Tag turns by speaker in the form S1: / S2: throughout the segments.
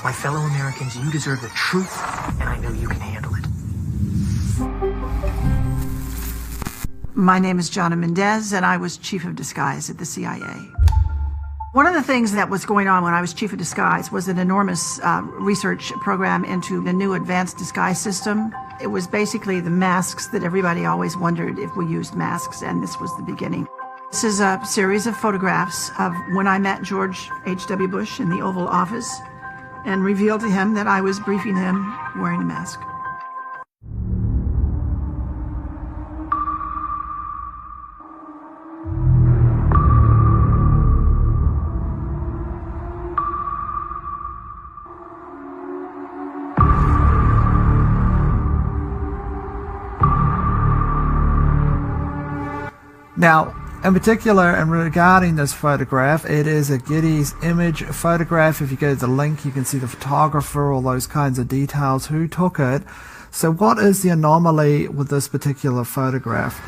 S1: My fellow Americans, you deserve the truth, and I know you can handle it.
S2: My name is Jonna Mendez, and I was chief of disguise at the CIA. One of the things that was going on when I was chief of disguise was an enormous research program into the new advanced disguise system. It was basically the masks that everybody always wondered if we used masks, and this was the beginning. This is a series of photographs of when I met George H.W. Bush in the Oval Office and revealed to him that I was briefing him wearing a mask.
S3: Now, in particular, and regarding this photograph, it is a Getty's image photograph. If you go to the link, you can see the photographer, all those kinds of details, who took it. So what is the anomaly with this particular photograph?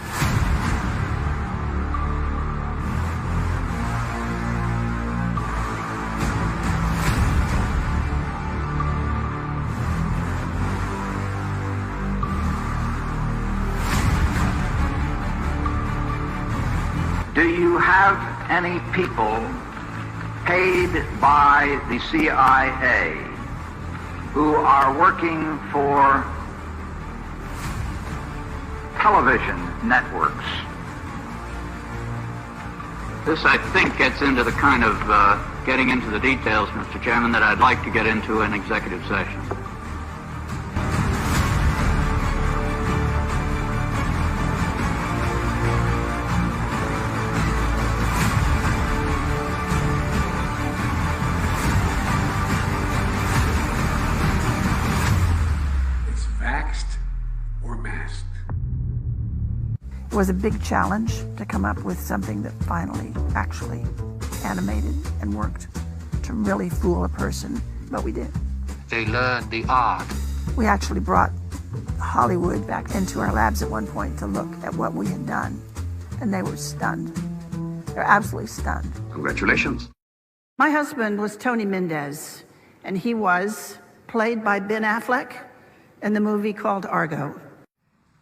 S4: Do you have any people paid by the CIA who are working for television networks? This, I think, gets into the kind of getting into the details, Mr. Chairman, that I'd like to get into in executive session.
S2: It was a big challenge to come up with something that finally actually animated and worked to really fool a person, but we did.
S5: They learned the art.
S2: We actually brought Hollywood back into our labs at one point to look at what we had done, and they were stunned. They're absolutely stunned.
S4: Congratulations.
S2: My husband was Tony Mendez, and he was played by Ben Affleck in the movie called Argo.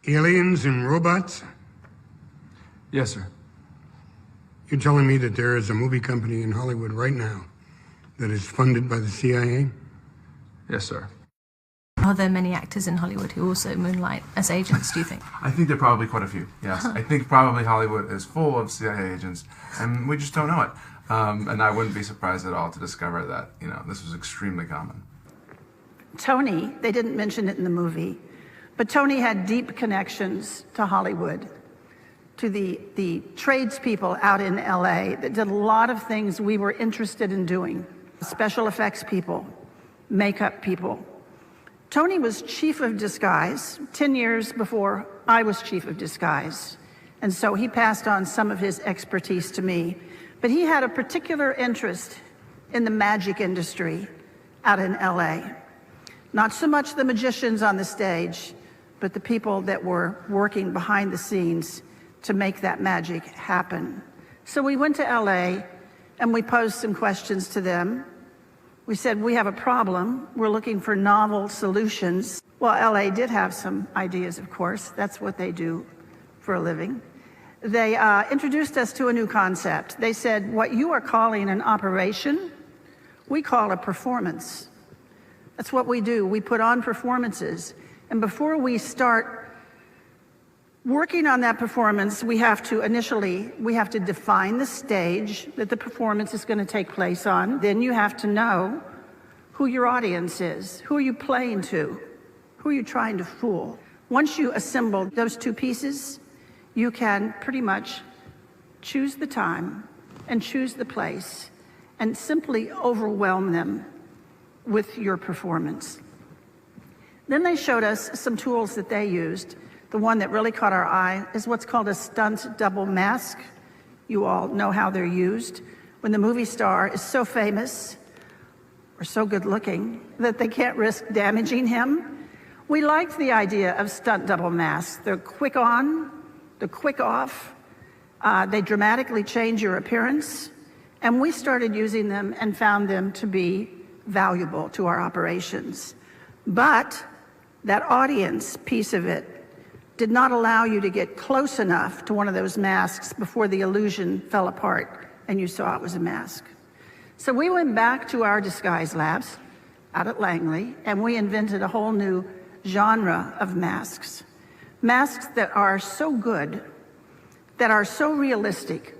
S6: Aliens and robots?
S7: Yes, sir.
S6: You're telling me that there is a movie company in Hollywood right now that is funded by the CIA?
S7: Yes, sir.
S8: Are there many actors in Hollywood who also moonlight as agents, do you think?
S7: I think there are probably quite a few, yes. I think probably Hollywood is full of CIA agents, and we just don't know it. And I wouldn't be surprised at all to discover that, this was extremely common.
S2: Tony, they didn't mention it in the movie, but Tony had deep connections to Hollywood, to the tradespeople out in LA that did a lot of things we were interested in doing. Special effects people, makeup people. Tony was chief of disguise 10 years before I was chief of disguise. And so he passed on some of his expertise to me. But he had a particular interest in the magic industry out in LA. Not so much the magicians on the stage, but the people that were working behind the scenes to make that magic happen. So we went to LA and we posed some questions to them. We said, we have a problem. We're looking for novel solutions. Well, LA did have some ideas, of course. That's what they do for a living. They introduced us to a new concept. They said, what you are calling an operation, we call a performance. That's what we do. We put on performances. And before we start working on that performance, we have to define the stage that the performance is going to take place on. Then you have to know who your audience is. Who are you playing to? Who are you trying to fool? Once you assemble those two pieces, you can pretty much choose the time and choose the place and simply overwhelm them with your performance. Then they showed us some tools that they used. The one that really caught our eye is what's called a stunt double mask. You all know how they're used. When the movie star is so famous or so good looking that they can't risk damaging him, we liked the idea of stunt double masks. They're quick on, they're quick off, they dramatically change your appearance, and we started using them and found them to be valuable to our operations. But that audience piece of it did not allow you to get close enough to one of those masks before the illusion fell apart and you saw it was a mask. So we went back to our disguise labs out at Langley, and we invented a whole new genre of masks. Masks that are so good, that are so realistic,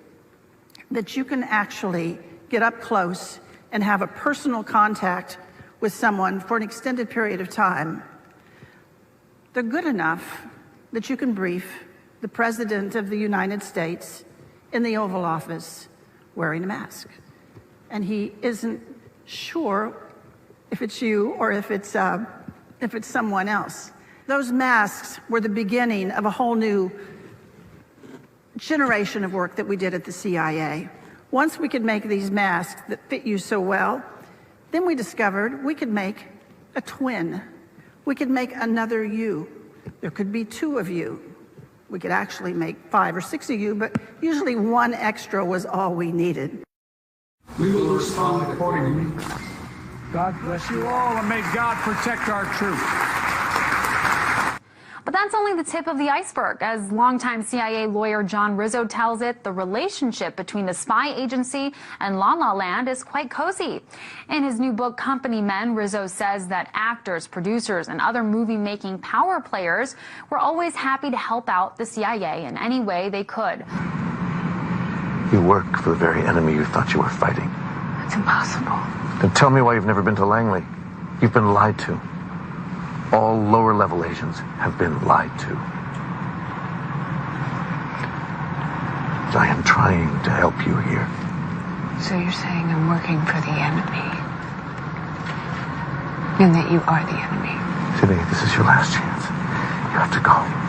S2: that you can actually get up close and have a personal contact with someone for an extended period of time. They're good enough that you can brief the President of the United States in the Oval Office wearing a mask. And he isn't sure if it's you or if it's someone else. Those masks were the beginning of a whole new generation of work that we did at the CIA. Once we could make these masks that fit you so well, then we discovered we could make a twin. We could make another you. There could be two of you. We could actually make 5 or 6 of you, but usually one extra was all we needed.
S1: We will respond accordingly.
S9: God bless you all, and may God protect our troops.
S10: But that's only the tip of the iceberg. As longtime CIA lawyer John Rizzo tells it, the relationship between the spy agency and La La Land is quite cozy. In his new book, Company Men, Rizzo says that actors, producers, and other movie-making power players were always happy to help out the CIA in any way they could.
S11: You work for the very enemy you thought you were fighting.
S12: It's impossible.
S11: Then tell me why you've never been to Langley. You've been lied to. All lower-level agents have been lied to. I am trying to help you here.
S12: So you're saying I'm working for the enemy? And that you are the enemy?
S11: Sydney, this is your last chance. You have to go.